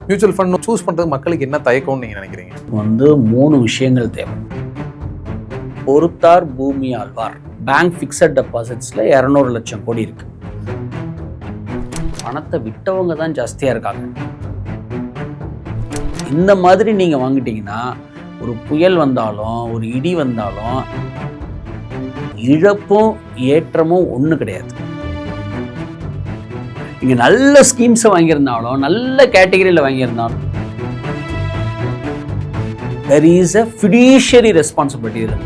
Mutual fund choose பண்ணுறது மக்களுக்கு என்ன தயக்கம்னு நீங்கள் நினைக்கிறீங்க? 3 விஷயங்கள் தேவை. பொறுத்தார் பூமி ஆழ்வார். பேங்க் ஃபிக்ஸட் டெபாசிட்ஸில் 200 லட்சம் கோடி இருக்கு. பணத்தை விட்டவங்க தான் ஜாஸ்தியாக இருக்காங்க. இந்த மாதிரி நீங்கள் வாங்கிட்டீங்கன்னா ஒரு புயல் வந்தாலும் ஒரு இடி வந்தாலும் இழப்பும் ஏற்றமும் ஒன்று கிடையாது. நீங்கள் நல்ல ஸ்கீம்ஸை வாங்கியிருந்தாலும் நல்ல கேட்டகரியில் வாங்கியிருந்தாலும் there is a fiduciary responsibility.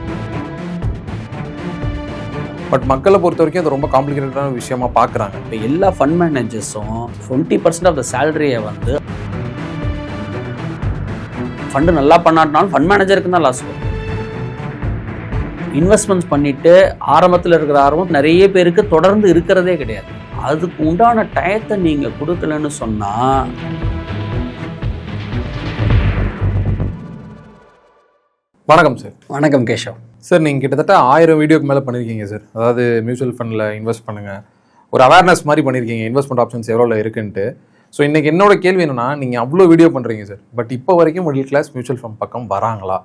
But மக்களை பொறுத்த வரைக்கும் அது ரொம்ப காம்ப்ளிகேட்டடான விஷயமா பார்க்குறாங்க. இப்போ எல்லா ஃபண்ட் மேனேஜர்ஸும் 20% ஆஃப் த சேலரியை வந்து ஃபண்டு நல்லா பண்ணாட்டினாலும் ஃபண்ட் மேனேஜருக்கு தான் லாஸ் வரும். இன்வெஸ்ட்மெண்ட்ஸ் பண்ணிட்டு ஆரம்பத்தில் இருக்கிற ஆர்வம் நிறைய பேருக்கு தொடர்ந்து இருக்கிறதே கிடையாது. அதுக்கு உண்டான டயத்தை நீங்கள் கொடுக்கலன்னு சொன்னால் வணக்கம் சார். வணக்கம் கேஷவ் சார். நீங்கள் கிட்டத்தட்ட 1000 வீடியோக்கு மேலே பண்ணியிருக்கீங்க சார். அதாவது மியூச்சுவல் ஃபண்டில் இன்வெஸ்ட் பண்ணுங்கள், ஒரு அவேர்னஸ் மாதிரி பண்ணியிருக்கீங்க, இன்வெஸ்ட்மெண்ட் ஆப்ஷன்ஸ் எவ்வளோ இருக்குன்ட்டு. ஸோ இன்றைக்கி என்னோட கேள்வி என்னென்னா, நீங்கள் அவ்வளோ வீடியோ பண்ணுறீங்க சார், பட் இப்போ வரைக்கும் மிடில் கிளாஸ் மியூச்சுவல் ஃபண்ட் பக்கம் வராங்களா?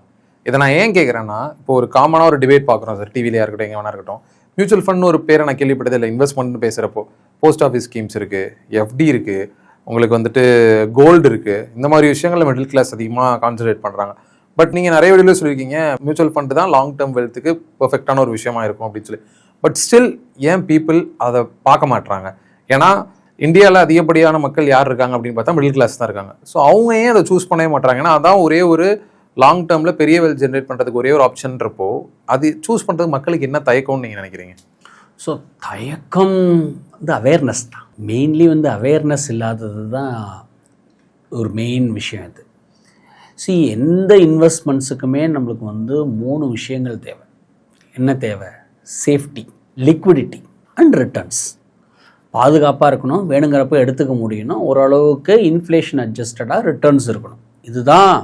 இதை நான் ஏன் கேட்குறேன்னா, இப்போ ஒரு காமனாக ஒரு டிபேட் பார்க்குறோம் சார், டிவிலையாக இருக்கட்டும் எங்கே வேணா இருக்கட்டும். மியூச்சுவல் ஃபண்ட் ஒரு பேரை நான் கேள்விப்பட்டது இல்லை. இன்வெஸ்ட்மெண்ட்னு பேசுகிறப்போ போஸ்ட் ஆஃபீஸ் ஸ்கீம்ஸ் இருக்குது, எஃப்டி இருக்குது, உங்களுக்கு வந்துட்டு கோல்டு இருக்குது. இந்த மாதிரி விஷயங்களில் மிடில் கிளாஸ் அதிகமாக கான்சன்ட்ரேட் பண்ணுறாங்க. பட் நீங்கள் நிறைய வீடியோவில் சொல்லியிருக்கீங்க மியூச்சுவல் ஃபண்டு தான் லாங் டேர்ம் வெல்த்துக்கு பெர்ஃபெக்டான ஒரு விஷயமா இருக்கும் அப்படின்னு சொல்லி. பட் ஸ்டில் ஏன் பீப்புள் அதை பார்க்க மாட்டுறாங்க? ஏன்னா இந்தியாவில் அதிகப்படியான மக்கள் யார் இருக்காங்க அப்படின்னு பார்த்தா மிடில் கிளாஸ் தான் இருக்காங்க. ஸோ அவங்க ஏன் அதை சூஸ் பண்ணவே மாட்டுறாங்க? ஏன்னா அதான் ஒரே ஒரு லாங் டேர்மில் பெரிய வெல்த் ஜென்ரேட் பண்ணுறதுக்கு ஒரே ஒரு ஆப்ஷன்றப்போ அது சூஸ் பண்ணுறது மக்களுக்கு என்ன தயக்கம்னு நீங்கள் நினைக்கிறீங்க? ஸோ தயக்கம் வந்து அவேர்னஸ் தான். மெயின்லி வந்து அவேர்னஸ் இல்லாதது தான் ஒரு மெயின் விஷயம். இது எந்த இன்வெஸ்ட்மெண்ட்ஸுக்குமே நம்மளுக்கு வந்து 3 விஷயங்கள் தேவை. என்ன தேவை? Safety, liquidity and returns. பாதுகாப்பாக இருக்கணும், வேணுங்கிறப்ப எடுத்துக்க முடியணும், ஓரளவுக்கு இன்ஃப்ளேஷன் அட்ஜஸ்டடாக ரிட்டர்ன்ஸ் இருக்கணும். இதுதான்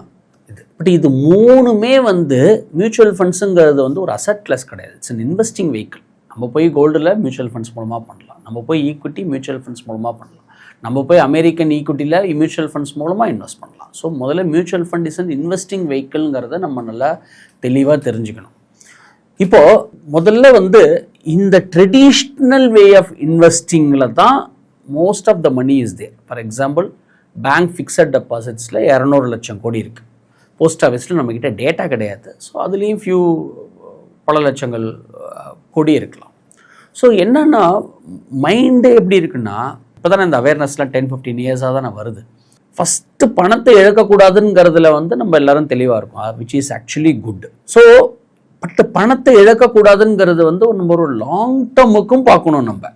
இது. பட் இது 3மே வந்து மியூச்சுவல் ஃபண்ட்ஸுங்கிறது வந்து ஒரு அசட் கிளாஸ் கிடையாது. It's an investing vehicle. நம்ம போய் கோல்டில் மியூச்சுவல் ஃபண்ட்ஸ் மூலமாக பண்ணலாம், நம்ம போய் ஈக்விட்டி மியூச்சுவல் ஃபண்ட்ஸ் மூலமாக பண்ணலாம், நம்ம போய் அமெரிக்கன் ஈக்விட்டியில் மியூச்சுவல் ஃபண்ட்ஸ் மூலமாக இன்வெஸ்ட் பண்ணலாம். ஸோ முதல்ல mutual fund is an investing வெஹிக்கிள்ங்கிறத நம்ம நல்லா தெளிவாக தெரிஞ்சுக்கணும். இப்போது முதல்ல வந்து இந்த ட்ரெடிஷ்னல் வே ஆஃப் இன்வெஸ்டிங்கில் தான் most of the money is there. For example bank fixed டெபாசிட்ஸில் 200 லட்சம் கோடி இருக்குது. போஸ்ட் ஆஃபீஸில் நம்மக்கிட்ட டேட்டா கிடையாது. ஸோ அதுலேயும் பல லட்சங்கள் கோடி இருக்கலாம். ஸோ என்னென்னா மைண்டு எப்படி இருக்குன்னா, இப்போ தானே இந்த அவேர்னஸ்லாம் 10-15 இயர்ஸாக தான் வருது. ஃபஸ்ட்டு பணத்தை இழக்கக்கூடாதுங்கிறதுல வந்து நம்ம எல்லாரும் தெளிவாக இருக்கும், which is actually good. So but பணத்தை இழக்கக்கூடாதுங்கிறது வந்து நம்ம ஒரு லாங் டேர்முக்கும் பார்க்கணும். நம்ம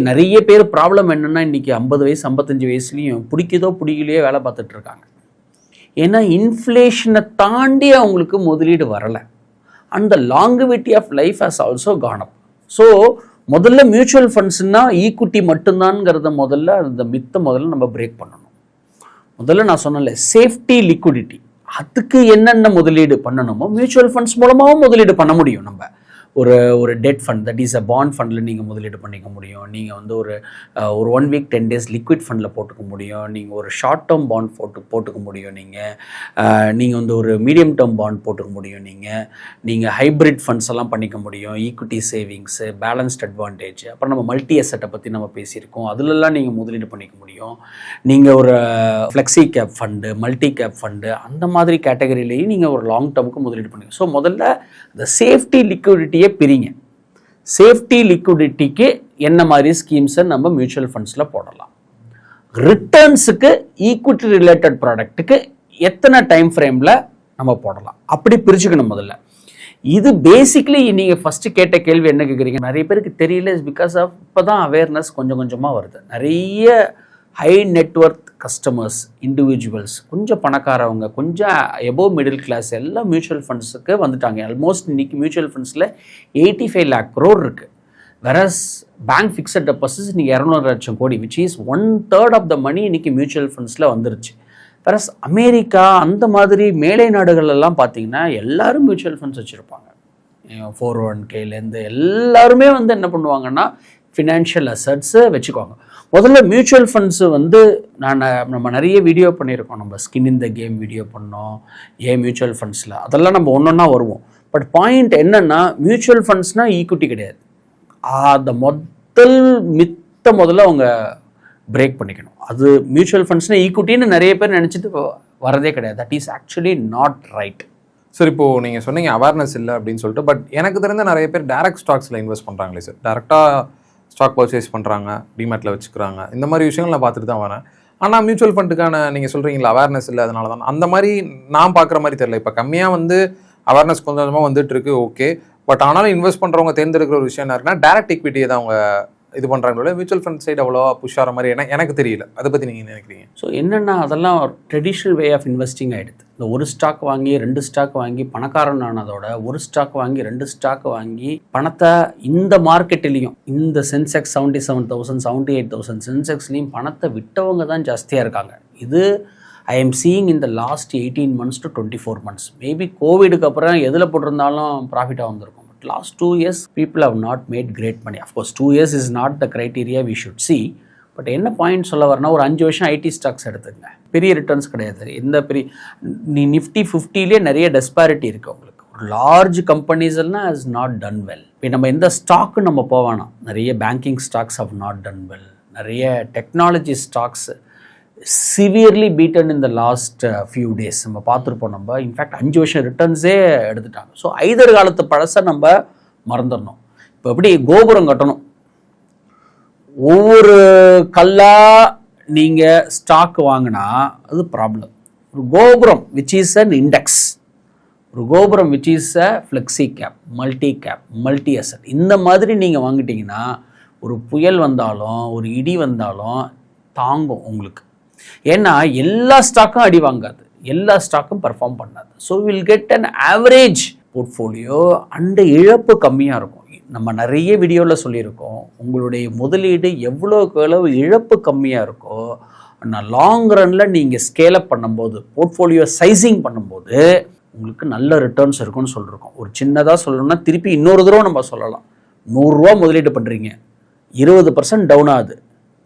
நிறைய பேர் ப்ராப்ளம் என்னென்னா, இன்றைக்கி 50 வயசு 55 வயசுலேயும் பிடிக்குதோ பிடிக்கலையோ வேலை பார்த்துட்டு இருக்காங்க. ஏன்னா இன்ஃப்ளேஷனை தாண்டி அவங்களுக்கு முதலீடு வரலை. And the longevity of life has also Khan up. So முதல்ல மியூச்சுவல் ஃபண்ட்ஸ்னால் ஈக்விட்டி மட்டும்தான்ங்கிறத முதல்ல அந்த மித்தை முதல்ல நம்ம பிரேக் பண்ணணும். முதல்ல நான் சொன்னல சேஃப்டி, லிக்விடிட்டி, அதுக்கு என்னென்ன முதலீடு பண்ணணுமோ மியூச்சுவல் ஃபண்ட்ஸ் மூலமாகவும் முதலீடு பண்ண முடியும். நம்ம ஒரு debt fund, that is a bond ஃபண்டில் நீங்கள் முதலீடு பண்ணிக்க முடியும். நீங்கள் வந்து ஒரு 1 வீக் 10 டேஸ் லிக்விட் ஃபண்டில் போட்டுக்க முடியும். நீங்கள் ஒரு ஷார்ட் டேர்ம் பாண்ட் போட்டுக்க முடியும். நீங்கள் வந்து ஒரு மீடியம் டேர்ம் பாண்ட் போட்டுக்க முடியும். நீங்கள் ஹைப்ரிட் ஃபண்ட்ஸ் எல்லாம் பண்ணிக்க முடியும். ஈக்விட்டி சேவிங்ஸு, பேலன்ஸ்ட் அட்வான்டேஜ், அப்புறம் நம்ம மல்டி அசெட்டை பற்றி நம்ம பேசியிருக்கோம், அதிலெல்லாம் நீங்கள் முதலீடு பண்ணிக்க முடியும். நீங்கள் ஒரு flexi cap fund, multi cap fund, அந்த மாதிரி கேட்டகரியிலேயும் நீங்கள் ஒரு லாங் டேர்முக்கு முதலீடு பண்ணிக்க. ஸோ முதல்ல இந்த சேஃப்டி, லிக்விடிட்டி பிரிங்க. சேஃப்டி, லிக்விடிட்டிக்கு என்ன மாதிரி ஸ்கீம்ஸை நம்ம மியூச்சுவல் ஃபண்ட்ஸில் போடலாம். ரிட்டர்ன்ஸுக்கு, ஈக்விட்டி ரிலேட்டட் ப்ராடக்ட்டுக்கு எத்தனை டைம் ஃப்ரேமில் நம்ம போடலாம், அப்படி பிரிச்சுக்கணும் முதல்ல. இது பேசிக்லி நீங்கள் ஃபஸ்ட்டு கேட்ட கேள்வி என்ன கேட்குறீங்க, நிறைய பேருக்கு தெரியல. இஸ் பிகாஸ் ஆஃப் இப்போ தான் அவேர்னஸ் கொஞ்சம் கொஞ்சமாக வருது. நிறைய ஹை நெட்வொர்த் கஸ்டமர்ஸ், இண்டிவிஜுவல்ஸ், கொஞ்சம் பணக்காரவங்க, கொஞ்சம் எபோவ் மிடில் கிளாஸ் எல்லாம் மியூச்சுவல் ஃபண்ட்ஸுக்கு வந்துட்டாங்க. ஆல்மோஸ்ட் இன்றைக்கி மியூச்சுவல் ஃபண்ட்ஸில் 85 lakh crore இருக்குது. வெரஸ் பேங்க் ஃபிக்ஸட் டெபாசிட்ஸ் இன்றைக்கி 200 லட்சம் கோடி, விச் இஸ் 1/3 ஆஃப் த மணி இன்றைக்கி மியூச்சுவல் ஃபண்ட்ஸில் வந்துருச்சு. வெரஸ் அமெரிக்கா அந்த மாதிரி மேலை நாடுகளெல்லாம் பார்த்தீங்கன்னா எல்லோரும் மியூச்சுவல் ஃபண்ட்ஸ் வச்சுருப்பாங்க. 401(k) எல்லாருமே வந்து என்ன பண்ணுவாங்கன்னா ஃபினான்ஷியல் அசட்ஸு வச்சுக்கோங்க. முதல்ல மியூச்சுவல் ஃபண்ட்ஸு வந்து நம்ம நிறைய வீடியோ பண்ணியிருக்கோம். நம்ம skin in the game video பண்ணோம், மியூச்சுவல் ஃபண்ட்ஸில் அதெல்லாம் நம்ம ஒன்றா வருவோம். பட் பாயிண்ட் என்னென்னா, மியூச்சுவல் ஃபண்ட்ஸ்னால் ஈக்விட்டி கிடையாது. அந்த முதல்ல அவங்க பிரேக் பண்ணிக்கணும். அது மியூச்சுவல் ஃபண்ட்ஸ்னால் ஈக்விட்டின்னு நிறைய பேர் நினச்சிட்டு வரதே கிடையாது. That is actually not right. Sir இப்போது நீங்கள் சொன்னீங்க அவேர்னஸ் இல்லை அப்படின்னு சொல்லிட்டு, பட் எனக்கு தெரிஞ்ச நிறைய பேர் டேரக்ட் ஸ்டாக்ஸில் இன்வெஸ்ட் பண்ணுறாங்களே சார், டேரெக்டாக ஸ்டாக் பர்ச்சேஸ் பண்ணுறாங்க, டிமேட்டில் வச்சுக்கிறாங்க, இந்த மாதிரி விஷயங்கள் நான் பார்த்துட்டு தான் வரேன். ஆனால் மியூச்சுவல் ஃபண்டுக்கான நீங்கள் சொல்கிறீங்களா அவேர்னஸ் இல்லை, அதனால தான் அந்த மாதிரி நான் பார்க்குற மாதிரி தெரியல. இப்போ கம்மியாக வந்து அவேர்னஸ் கொஞ்சம் கொஞ்சமாக வந்துட்டு இருக்கு, ஓகே. பட் ஆனாலும் இன்வெஸ்ட் பண்ணுறவங்க தேர்ந்தெடுக்கிற ஒரு விஷயம் என்ன இருக்குன்னா, டேரக்ட் ஈக்விட்டியை தான் அவங்க இது பண்ணுறாங்களோ, மியூச்சுவல் ஃபண்ட் சைடு அவ்வளோவா புஷ் ஆகிற மாதிரி எனக்கு தெரியல. அதை பற்றி நீங்கள் நினைக்கிறீங்க? ஸோ என்னென்னா, அதெல்லாம் ட்ரெடிஷ்னல் வே ஆஃப் இன்வெஸ்டிங் ஆகிடுது. இந்த ஒரு ஸ்டாக் வாங்கி 2 ஸ்டாக் வாங்கி பணக்காரன் ஆனதோட, ஒரு ஸ்டாக் வாங்கி 2 ஸ்டாக் வாங்கி பணத்தை இந்த மார்க்கெட்லேயும், இந்த சென்செக்ஸ் 77,000 78,000 சென்செக்ஸ்லேயும் பணத்தை விட்டவங்க தான் ஜாஸ்தியாக இருக்காங்க. இது ஐ எம் சீயிங் இந்த last 18 months to 24 months. Maybe கோவிடுக்கு அப்புறம் எதில் போட்டிருந்தாலும் ப்ராஃபிட்டாக வந்திருக்கும். Last 2 years people have not made great money. Of course 2 years is not the criteria we should see. But என்ன பாயிண்ட் சொல்ல வரனா, ஒரு 5 வருஷம் ஐடி ஸ்டாக்ஸ் எடுத்துங்க, பெரிய ரிட்டர்ன்ஸ் கிடையாது. எந்த பெரிய நிஃப்டி 50லேயே நிறைய டெஸ்பாரிட்டி இருக்குது உங்களுக்கு. ஒரு லார்ஜ் கம்பெனிஸ் எல்லாம் ஹஸ் நாட் டன் வெல். இப்போ நம்ம எந்த ஸ்டாக்கு நம்ம போவானோ, நிறைய banking stocks have not done well, நிறைய technology stocks severely beaten in the last few days நம்ம பார்த்துருப்போம். நம்ம இன்ஃபேக்ட் 5 வருஷம் ரிட்டர்ன்ஸே எடுத்துட்டாங்க. ஸோ ஐதர் காலத்து பழசை நம்ம மறந்துடணும். இப்போ எப்படி கோபுரம் கட்டணும், ஒவ்வொரு கல்லாக நீங்கள் ஸ்டாக் வாங்கினா அது ப்ராப்ளம். ஒரு கோபுரம் விச் இஸ் அன் இண்டெக்ஸ், ஒரு கோபுரம் which is a flexi gap, multi cap, multi asset, இந்த மாதிரி நீங்கள் வாங்கிட்டீங்கன்னா ஒரு புயல் வந்தாலும் ஒரு இடி வந்தாலும் தாங்கும் உங்களுக்கு. ஏன்னா எல்லா ஸ்டாக்கும் அடி வாங்காது, எல்லா ஸ்டாக்கும் பர்ஃபார்ம் பண்ணாது. So will get an average portfolio and இழப்பு கம்மியாக இருக்கும். நம்ம நிறைய வீடியோவில் சொல்லியிருக்கோம், உங்களுடைய முதலீடு எவ்வளோக்கு எவ்வளவு இழப்பு கம்மியாக இருக்கோ, ஆனால் லாங் ரனில் நீங்கள் ஸ்கேலப் பண்ணும்போது, போர்ட்ஃபோலியோ சைசிங் பண்ணும்போது உங்களுக்கு நல்ல ரிட்டர்ன்ஸ் இருக்குன்னு சொல்லியிருக்கோம். ஒரு சின்னதாக சொல்லணும்னா, திருப்பி இன்னொரு தடவை நம்ம சொல்லலாம். 100 ரூபா முதலீடு பண்ணுறீங்க, 20% டவுன் ஆகுது,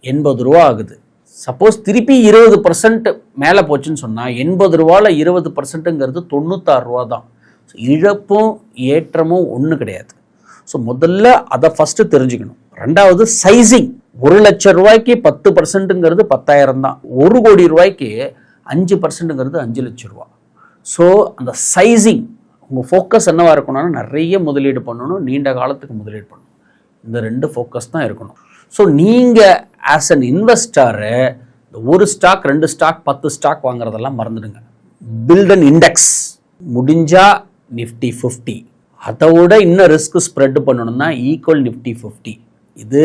80 ரூபா ஆகுது. சப்போஸ் திருப்பி 20% மேலே போச்சுன்னு சொன்னால் 80 ரூபாவில் 20%ங்கிறது 96 ரூபா தான். ஸோ இழப்பும் ஏற்றமும் ஒன்று கிடையாது. ஸோ முதல்ல அதை ஃபஸ்ட்டு தெரிஞ்சுக்கணும். ரெண்டாவது சைசிங். 1 லட்சம் ரூபாய்க்கு 10%ங்கிறது 10,000 தான். 1 கோடி ரூபாய்க்கு 5%ங்கிறது 5 லட்சம் ரூபா. ஸோ அந்த சைசிங், உங்கள் ஃபோக்கஸ் என்னவாக இருக்கணும்னா, நிறைய முதலீடு பண்ணணும், நீண்ட காலத்துக்கு முதலீடு பண்ணணும். இந்த 2 ஃபோக்கஸ் தான் இருக்கணும். ஸோ நீங்கள் ஆஸ் அன் இன்வெஸ்டரு ஒரு ஸ்டாக் 2 ஸ்டாக் 10 ஸ்டாக் வாங்குறதெல்லாம் மறந்துடுங்க. Build an index. முடிஞ்சால் நிஃப்டி 50, அதை விட இன்னும் ரிஸ்க் ஸ்ப்ரெட் பண்ணணும்னா ஈக்குவல் நிஃப்டி 50. இது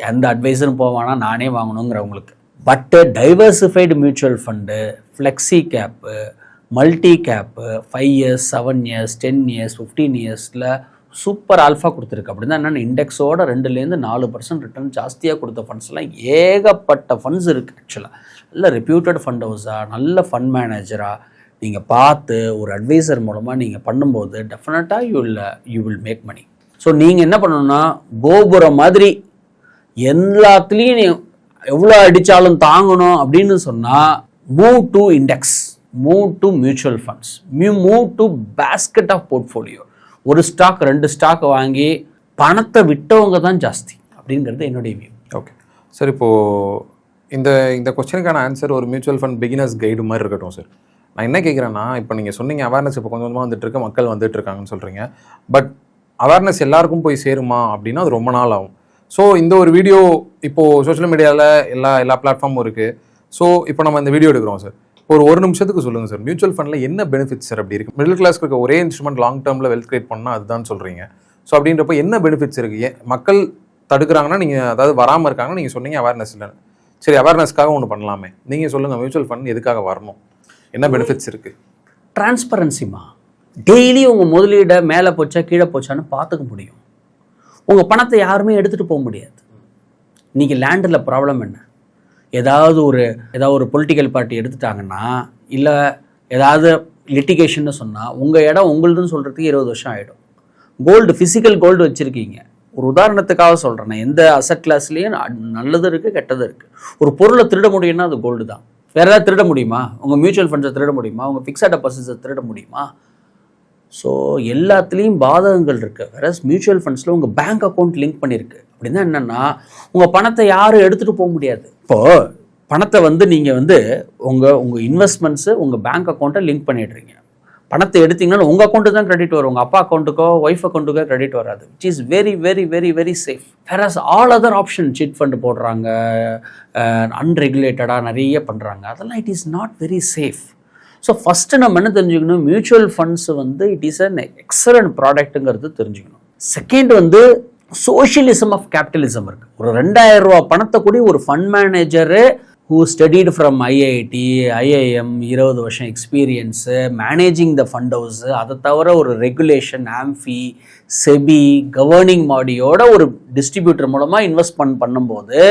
எந்த அட்வைஸரும் போவானா, நானே வாங்கணுங்கிறவங்களுக்கு. But diversified mutual fund, flexi cap, multi cap, 5 years 7 years 10 years 15 yearsல சூப்பர் ஆல்ஃபா கொடுத்துருக்கு. அப்படின்னா என்னென்ன, இண்டெக்ஸோட 2-4% ரிட்டர்ன் ஜாஸ்தியாக கொடுத்த ஃபண்ட்ஸ்லாம் ஏகப்பட்ட ஃபண்ட்ஸ் இருக்குது. ஆக்சுவலாக நல்ல ரெப்யூட்டட் ஃபண்ட் ஹவுஸாக, நல்ல ஃபண்ட் மேனேஜராக நீங்கள் பார்த்து ஒரு அட்வைசர் மூலமாக நீங்கள் பண்ணும்போது டெஃபினட்டாக you will make money. So நீங்கள் என்ன பண்ணணும்னா, கோபுரம் மாதிரி எல்லாத்துலேயும் நீ எவ்வளோ அடித்தாலும் தாங்கணும் அப்படின்னு சொன்னால், move to index, move to mutual funds, move to basket of portfolio. ஒரு ஸ்டாக் 2 ஸ்டாக் வாங்கி பணத்தை விட்டவங்க தான் ஜாஸ்தி அப்படிங்கிறது என்னுடைய வியூ. ஓகே சார், இப்போது இந்த கொஸ்டினுக்கான ஆன்சர் ஒரு மியூச்சுவல் ஃபண்ட் பிகினர்ஸ் கைடு மாதிரி இருக்கட்டும் சார். நான் என்ன கேட்குறேன்னா, இப்போ நீங்கள் சொன்னீங்க அவேர்னஸ் இப்போ கொஞ்சம் கொஞ்சமாக வந்துட்டு இருக்கு, மக்கள் வந்துட்டு இருக்காங்கன்னு சொல்கிறீங்க. பட் அவேர்னஸ் எல்லாருக்கும் போய் சேருமா அப்படின்னா அது ரொம்ப நாள் ஆகும். ஸோ இந்த ஒரு வீடியோ இப்போது சோஷியல் மீடியாவில் எல்லா பிளாட்ஃபார்மும் இருக்குது. ஸோ இப்போ நம்ம இந்த வீடியோ எடுக்கிறோம் சார். ஒரு நிமிஷத்துக்கு சொல்லுங்கள் சார், மியூச்சுவல் ஃபண்டில் என்ன பெனிஃபிட்ஸ் சார் அப்படி இருக்குது? மிடில் கிளாஸ்க்கு இருக்க ஒரே இன்ஸ்ட்ருமெண்ட் லாங் டேர்மில் வெல்த் கிரியேட் பண்ணால் அதுதான் சொல்கிறீங்க. ஸோ அப்படின்றப்போ என்ன பெனிஃபிட்ஸ் இருக்குது? மக்கள் தடுக்கிறாங்கன்னா, நீங்கள் அதாவது வராமல் இருக்காங்கன்னா, நீங்கள் சொன்னீங்க அவேர்னஸ் இல்லைன்னு. சரி, அவேர்னஸ்க்காக ஒன்று பண்ணலாமே, நீங்கள் சொல்லுங்கள் மியூச்சுவல் ஃபண்ட் எதுக்காக வரணும், என்ன பெனிஃபிட்ஸ் இருக்குது? டிரான்ஸ்பரன்சிமா. டெய்லி உங்கள் முதலீடை மேலே போச்சா கீழே போச்சான்னு பார்த்துக்க முடியும். உங்கள் பணத்தை யாருமே எடுத்துகிட்டு போக முடியாது. இன்றைக்கி லேண்டில் ப்ராப்ளம் என்ன, ஏதாவது ஒரு பொலிட்டிக்கல் பார்ட்டி எடுத்துட்டாங்கன்னா, இல்லை ஏதாவது லிட்டிகேஷன்னு சொன்னால் உங்கள் இடம் உங்களுதுன்னு சொல்கிறதுக்கு 20 வருஷம் ஆகிடும். கோல்டு, ஃபிசிக்கல் கோல்டு வச்சுருக்கீங்க, ஒரு உதாரணத்துக்காக சொல்கிறேன், நான் எந்த அசட் கிளாஸ்லேயும் நல்லது இருக்குது கெட்டது இருக்குது. ஒரு பொருளை திருட முடியும்னா அது கோல்டு தான். வேறு ஏதாவது திருட முடியுமா? உங்கள் மியூச்சுவல் ஃபண்ட்ஸை திருட முடியுமா? உங்கள் ஃபிக்ஸட் டெபாசிட்ஸை திருட முடியுமா? ஸோ எல்லாத்துலேயும் பாதகங்கள் இருக்குது. வேற மியூச்சுவல் ஃபண்ட்ஸில் உங்கள் பேங்க் அக்கௌண்ட் லிங்க் பண்ணியிருக்கு. அப்படின்னா என்னென்னா உங்கள் பணத்தை யாரும் எடுத்துகிட்டு போக முடியாது. இப்போது பணத்தை நீங்கள் உங்கள் இன்வெஸ்ட்மெண்ட்ஸு உங்கள் பேங்க் அக்கௌண்ட்டை லிங்க் பண்ணிடுறீங்க. பணத்தை எடுத்தீங்கன்னா உங்கள் அக்கௌண்ட்டு தான் கிரெடிட் வரும், உங்கள் அப்பா அக்கௌண்ட்டுக்கோ ஒய்ஃப் அக்கௌண்ட்டுக்கோ கிரெடிட் வராது. Which is very very very very safe. Whereas all other option, chit fund போடுறாங்க, அன்ரெகுலேட்டடாக நிறைய பண்ணுறாங்க, அதெல்லாம் it is not very safe. So first நம்ம என்ன தெரிஞ்சுக்கணும், mutual funds it is an excellent ப்ராடக்ட்டுங்கிறது தெரிஞ்சுக்கணும். செகண்ட் சோஷியலிசம் ஆஃப் கேபிட்டலிசம் இருக்குது. ஒரு 2000 ரூபா பணத்தை கூடி ஒரு fund manager who studied from IIT, IIM, 20 வருஷம் experience, managing the fund house, அதை தவிர ஒரு ரெகுலேஷன், ஆம்ஃபி, செபி, கவர்னிங் பாடியோட ஒரு டிஸ்ட்ரிபியூட்டர் மூலமாக இன்வெஸ்ட்மெண்ட் பண்ணும்போது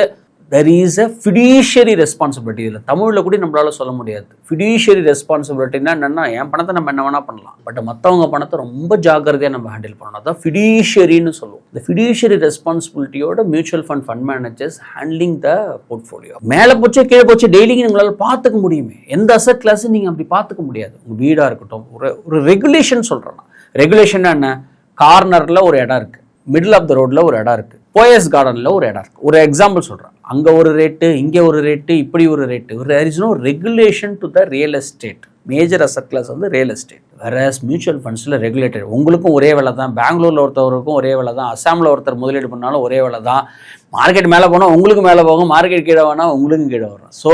there is a fiduciary responsibility. இதில் தமிழில் கூட நம்மளால சொல்ல முடியாது. fiduciary responsibilityனா என்னென்னா, என் பணத்தை நம்ம என்ன வேணால் பண்ணலாம், பட் மற்றவங்க பணத்தை ரொம்ப ஜாக்கிரதையாக நம்ம ஹேண்டில் பண்ணணும். அதான் fiduciaryன்னு சொல்லுவோம். இந்த fiduciary responsibilityயோட mutual fund managers handling the portfolio. மேலே போச்சு கீழே போச்சு டெய்லிக்கு உங்களால் பார்த்துக்க முடியுமே. எந்த அசட் கிளாஸும் நீங்கள் அப்படி பார்த்துக்க முடியாது. உங்கள் வீடாக இருக்கட்டும், ஒரு ரெகுலேஷன் சொல்கிறேன்னா, ரெகுலேஷன்னா என்ன, கார்னரில் ஒரு இடம் இருக்குது, மிடில் ஆஃப் த ரோட்டில் ஒரு இடம் இருக்குது, போயஸ் கார்டனில் ஒரு இடம் இருக்குது. ஒரு எக்ஸாம்பிள் சொல்கிறேன், அங்கே ஒரு ரேட்டு, இங்கே ஒரு ரேட்டு, இப்படி ஒரு rate. there is no regulation to the real estate. Major asset class real estate. Whereas mutual ஃபண்ட்ஸில் ரெகுலேட்டட். உங்களுக்கும் ஒரே வேலை தான், பெங்களூரில் ஒருத்தவருக்கும் ஒரே வேலை தான், அஸ்ஸாமில் ஒருத்தர் முதலீடு பண்ணாலும் ஒரே வேலை தான். மார்க்கெட் மேலே போனால் உங்களுக்கு மேலே போகும், மார்க்கெட் கீழே வேணால் உங்களுக்கும் கீழே வரும். So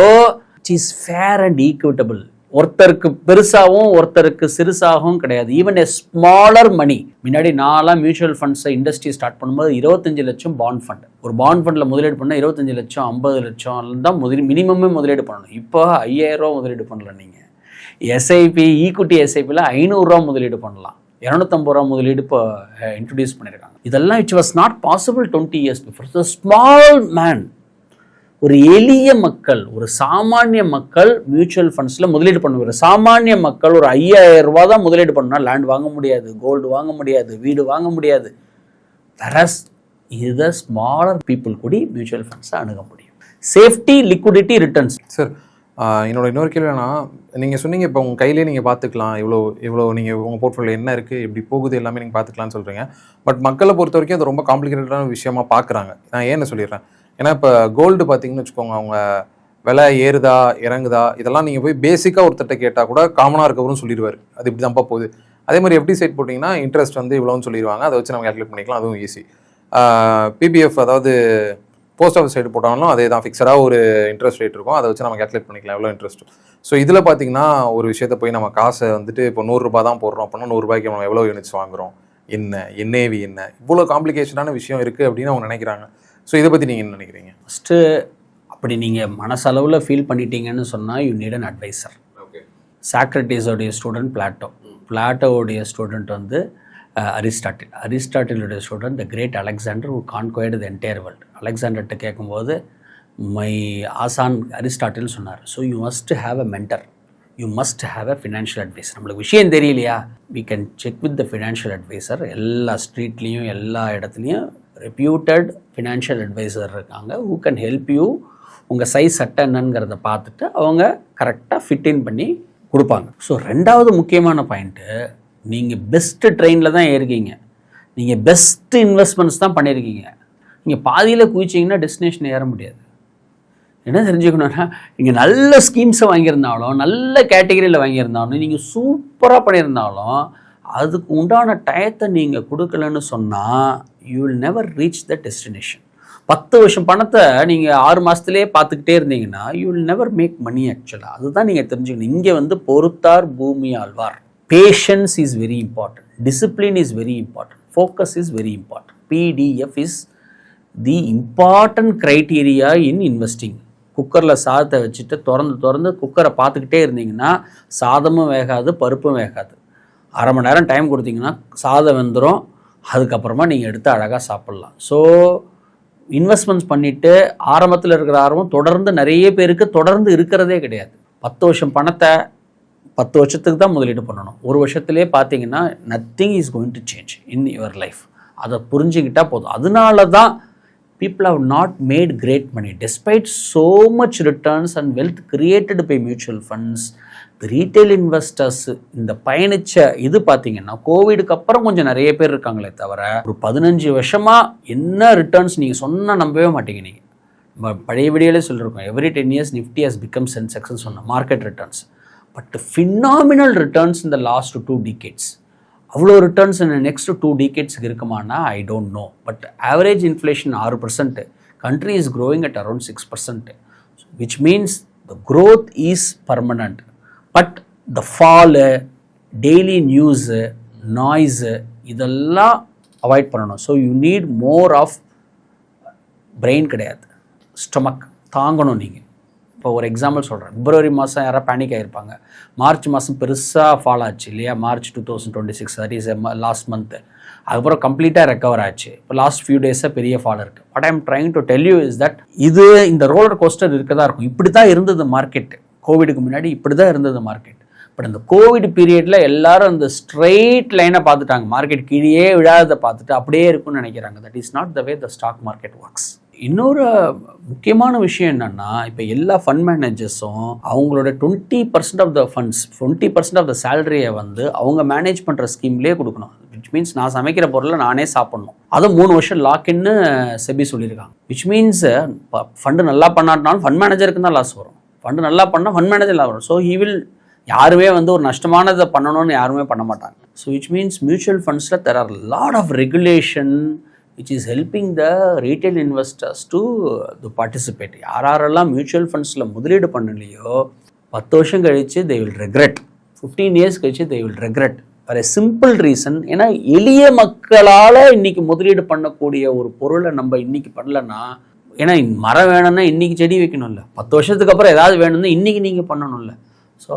it is fair and equitable. ஒருத்தருக்கு பெருசாகவும் ஒருத்தருக்கு சிறுசாகவும் கிடையாது. Even a smaller money. முன்னாடி நான்லாம் மியூச்சுவல் ஃபண்ட்ஸை இண்டஸ்ட்ரி ஸ்டார்ட் பண்ணும்போது 25 லட்சம் பாண்ட் ஃபண்ட். ஒரு பாண்ட் ஃபண்டில் முதலீடு பண்ணால் 25 லட்சம் 50 லட்சம் தான் மினிமமே முதலீடு பண்ணணும். இப்போ 5000 ரூபா முதலீடு பண்ணலாம். நீங்கள் எஸ்ஐபி, ஈக்விட்டி எஸ்ஐபியில் 500 ரூபா முதலீடு பண்ணலாம். 250 ரூபா முதலீடு இப்போ இன்ட்ரடியூஸ் பண்ணியிருக்காங்க. இதெல்லாம் it was not possible 20 years before. So small man, ஒரு எளிய மக்கள், ஒரு சாமானிய மக்கள் மியூச்சுவல் ஃபண்ட்ஸில் முதலீடு பண்ணுவார். சாமானிய மக்கள் ஒரு 5000 ரூபா தான் முதலீடு பண்ணால் லேண்ட் வாங்க முடியாது, கோல்டு வாங்க முடியாது, வீடு வாங்க முடியாது. வேறஸ் இது ஸ்மாலர் பீப்புள் கூடி மியூச்சுவல் ஃபண்ட்ஸை அணுக முடியும். Safety, liquidity, returns. சார், என்னோட இன்னொரு கேள்வினா, நீங்கள் சொன்னீங்க இப்போ உங்கள் கையிலே நீங்கள் பார்த்துக்கலாம், இவ்வளோ நீங்கள் உங்கள் போர்ட்ஃபோலியோ என்ன இருக்குது, எப்படி போகுது எல்லாமே நீங்கள் பார்த்துக்கலாம்னு சொல்கிறீங்க. பட் மக்களை பொறுத்த வரைக்கும் அது ரொம்ப காம்ப்ளிகேட்டடான விஷயமா பார்க்குறாங்க. நான் ஏன்னு சொல்லிடுறேன், ஏன்னா இப்போ கோல்டு பார்த்தீங்கன்னு வச்சுக்கோங்க, அவங்க விலை ஏறுதா இறங்குதா இதெல்லாம் நீங்கள் போய் பேசிக்காக ஒருத்தட்ட கேட்டால் கூட காமனாக இருக்கவரும் சொல்லிடுவார், அது இப்படி தான்ப்பா போகுது. அதே மாதிரி எப்படி சைட் போட்டிங்கன்னா இன்ட்ரெஸ்ட் இவ்வளோன்னு சொல்லிடுவாங்க, அதை வச்சு நம்ம கேல்குலேட் பண்ணிக்கலாம், அதுவும் ஈஸி. பிபிஎஃப், அதாவது போஸ்ட் ஆஃபீஸ் சைடு போட்டாலும் அதே தான், ஃபிக்ஸடாக ஒரு இன்ட்ரெஸ்ட் ரேட் இருக்கும், அதை வச்சு நம்ம கேல்குலேட் பண்ணிக்கலாம் எவ்வளோ இன்ட்ரெஸ்ட். ஸோ இதில் பார்த்தீங்கன்னா ஒரு விஷயத்தை போய் நம்ம காசை இப்போ 100 ரூபா தான் போடுறோம் அப்படின்னா 100 ரூபாய்க்கு நம்ம எவ்வளோ யூனிட்ஸ் வாங்குறோம், என்ஏவி என்ன, இவ்வளோ காம்ப்ளிகேஷனான விஷயம் இருக்குது அப்படின்னு அவங்க நினைக்கிறாங்க. ஸோ இதை பற்றி நீங்கள் என்ன நினைக்கிறீங்க? ஃபஸ்ட்டு அப்படி நீங்கள் மனசளவில் ஃபீல் பண்ணிட்டீங்கன்னு சொன்னால் you need an advisor. Okay. சாக்ரட்டிஸோடைய ஸ்டூடெண்ட் பிளாட்டோவுடைய ஸ்டூடெண்ட் அரிஸ்டாட்டிலுடைய student the great Alexander who conquered the entire world. அலெக்சாண்டர்கிட்ட கேட்கும்போது மை ஆசான் அரிஸ்டாட்டில் சொன்னார், so you must have a mentor, you must have a financial advisor. நம்மளுக்கு விஷயம் தெரியலையா, we can check with the financial advisor. எல்லா ஸ்ட்ரீட்லேயும் எல்லா இடத்துலையும் ரெப்யூட்டட் ஃபினான்ஷியல் அட்வைசர் இருக்காங்க, ஹூ கேன் ஹெல்ப் யூ. உங்கள் சைஸ் சட்டை என்னங்கிறத பார்த்துட்டு அவங்க கரெக்டாக ஃபிட்டின் பண்ணி கொடுப்பாங்க. ஸோ ரெண்டாவது முக்கியமான பாயிண்ட்டு, நீங்கள் பெஸ்ட்டு ட்ரெயினில் தான் ஏறிக்கீங்க, நீங்கள் பெஸ்ட்டு இன்வெஸ்ட்மெண்ட்ஸ் தான் பண்ணியிருக்கீங்க. நீங்கள் பாதியில் குதிச்சிங்கன்னா டெஸ்டினேஷன் ஏற முடியாது. என்ன தெரிஞ்சுக்கணுன்னா, நீங்கள் நல்ல ஸ்கீம்ஸை வாங்கியிருந்தாலும், நல்ல கேட்டகரியில் வாங்கியிருந்தாலும், நீங்கள் சூப்பராக பண்ணியிருந்தாலும், அதுக்கு உண்டான டயத்தை நீங்கள் கொடுக்கலன்னு சொன்னால் you will never reach the destination. 10 வருஷம் பணத்தை நீங்கள் 6 மாதத்துலேயே பார்த்துக்கிட்டே இருந்தீங்கன்னா you will never make money. ஆக்சுவலாக அதுதான் நீங்கள் தெரிஞ்சுக்கணும். இங்கே பொறுத்தார் பூமி ஆழ்வார். Patience is very important, discipline is very important, focus is very important. PDF is the important criteria in investing. குக்கரில் சாதத்தை வச்சுட்டு திறந்து குக்கரை பார்த்துக்கிட்டே இருந்தீங்கன்னா சாதமும் வேகாது, பருப்பும் வேகாது. அரை மணி நேரம் டைம் கொடுத்தீங்கன்னா சாதம் வெந்துடும், அதுக்கப்புறமா நீங்கள் எடுத்து அழகாக சாப்பிட்லாம். ஸோ இன்வெஸ்ட்மெண்ட்ஸ் பண்ணிவிட்டு ஆரம்பத்தில் இருக்கிற ஆர்வம் தொடர்ந்து நிறைய பேருக்கு தொடர்ந்து இருக்கிறதே கிடையாது. 10 வருஷம் பணத்தை 10 வருஷத்துக்கு தான் முதலீடு பண்ணணும். 1 வருஷத்துலேயே பார்த்தீங்கன்னா nothing is going to change in your life. அதை புரிஞ்சுக்கிட்டா போதும். அதனால தான் people have not made great money despite so much returns and wealth created by mutual funds. The retail investors இந்த பயணிச்ச இது பார்த்தீங்கன்னா கோவிடுக்கு அப்புறம் கொஞ்சம் நிறைய பேர் இருக்காங்களே தவிர ஒரு 15 வருஷமா என்ன ரிட்டர்ன்ஸ் நீங்கள் சொன்னால் நம்பவே மாட்டீங்க. நீங்கள் பழைய வீடியோலே சொல்லியிருக்கோம், every 10 years Nifty has become சென்செக்ஸ்னு சொன்னோம் market returns. But phenomenal returns இந்த லாஸ்ட் 2 decades. அவ்வளோ ரிட்டர்ன்ஸ் நெக்ஸ்ட் 2 decadesக்கு இருக்குமானா I don't know. But average inflation 6%, country is growing at around 6%, which means the growth is permanent. But the fall, daily news, noise இதெல்லாம் avoid பண்ணணும். So you need more of brain கிடையாது, stomach தாங்கணும். நீங்கள் இப்போ ஒரு example சொல்கிறேன், பிப்ரவரி மாதம் யாராவது பேனிக் ஆகிருப்பாங்க, மார்ச் மாதம் பெருசாக ஃபால் ஆச்சு இல்லையா, March 2026, that is last month. அதுக்கப்புறம் கம்ப்ளீட்டாக ரெக்கவர் ஆச்சு. இப்போ லாஸ்ட் ஃபியூ டேஸாக பெரிய ஃபால் இருக்குது. What I am trying to tell you is that இது இந்த ரோலர் கோஸ்டர் இருக்க தான் இருக்கும். இப்படி தான் இருந்தது மார்க்கெட், கோவிடுக்கு முன்னாடி இப்படி தான் இருந்தது மார்க்கெட். பட் இந்த கோவிட் பீரியடில் எல்லாரும் அந்த ஸ்ட்ரெயிட் லைனை பார்த்துட்டாங்க, மார்க்கெட் கீழே விழாததை பார்த்துட்டு அப்படியே இருக்குன்னு நினைக்கிறாங்க. That is not the way the stock market works. இன்னொரு முக்கியமான விஷயம் என்னென்னா, இப்போ எல்லா ஃபண்ட் மேனேஜர்ஸும் அவங்களோட 20% of the funds, 20% of the சேலரியை வந்து அவங்க மேனேஜ் பண்ணுற ஸ்கீம்லேயே கொடுக்கணும். விச் மீன்ஸ் நான் சமைக்கிற பொருளை நானே சாப்பிட்ணும். அதை 3 வருஷம் லாக்இன்னு செபி சொல்லியிருக்காங்க. விச் மீன்ஸ் ஃபண்டு நல்லா பண்ணாட்டினாலும் ஃபண்ட் மேனேஜருக்கு தான் லாஸ் வரும், ஃபண்டு நல்லா பண்ணால் ஃபண்ட் மேனேஜர் லாஸ் வரும். ஸோ ஹீ வில் யாருமே வந்து ஒரு நஷ்டமானதை பண்ணணும்னு யாருமே பண்ண மாட்டாங்க. ஸோ விச் மீன்ஸ் மியூச்சுவல் ஃபண்ட்ஸில் there are lot of regulation which is helping the retail investors to participate. யாரெல்லாம் மியூச்சுவல் ஃபண்ட்ஸில் முதலீடு பண்ணலையோ 10 வருஷம் கழித்து they will regret, 15 years கழித்து they will regret for a simple reason. ஏன்னா எளிய மக்களால் இன்றைக்கி முதலீடு பண்ணக்கூடிய ஒரு பொருளை நம்ம இன்றைக்கி பண்ணலன்னா, ஏன்னா மரம் வேணும்னா இன்றைக்கி செடி வைக்கணும்ல, 10 வருஷத்துக்கு அப்புறம் ஏதாவது வேணும்னா இன்றைக்கி நீங்கள் பண்ணணும்ல. ஸோ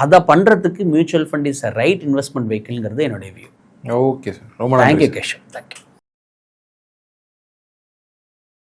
அதை பண்ணுறதுக்கு mutual fund is a right investment வெஹிக்கிள்ங்கிறது என்னுடைய வியூ. ஓகே சார், ரொம்ப தேங்க்யூ கேஷவ், தேங்க்யூ.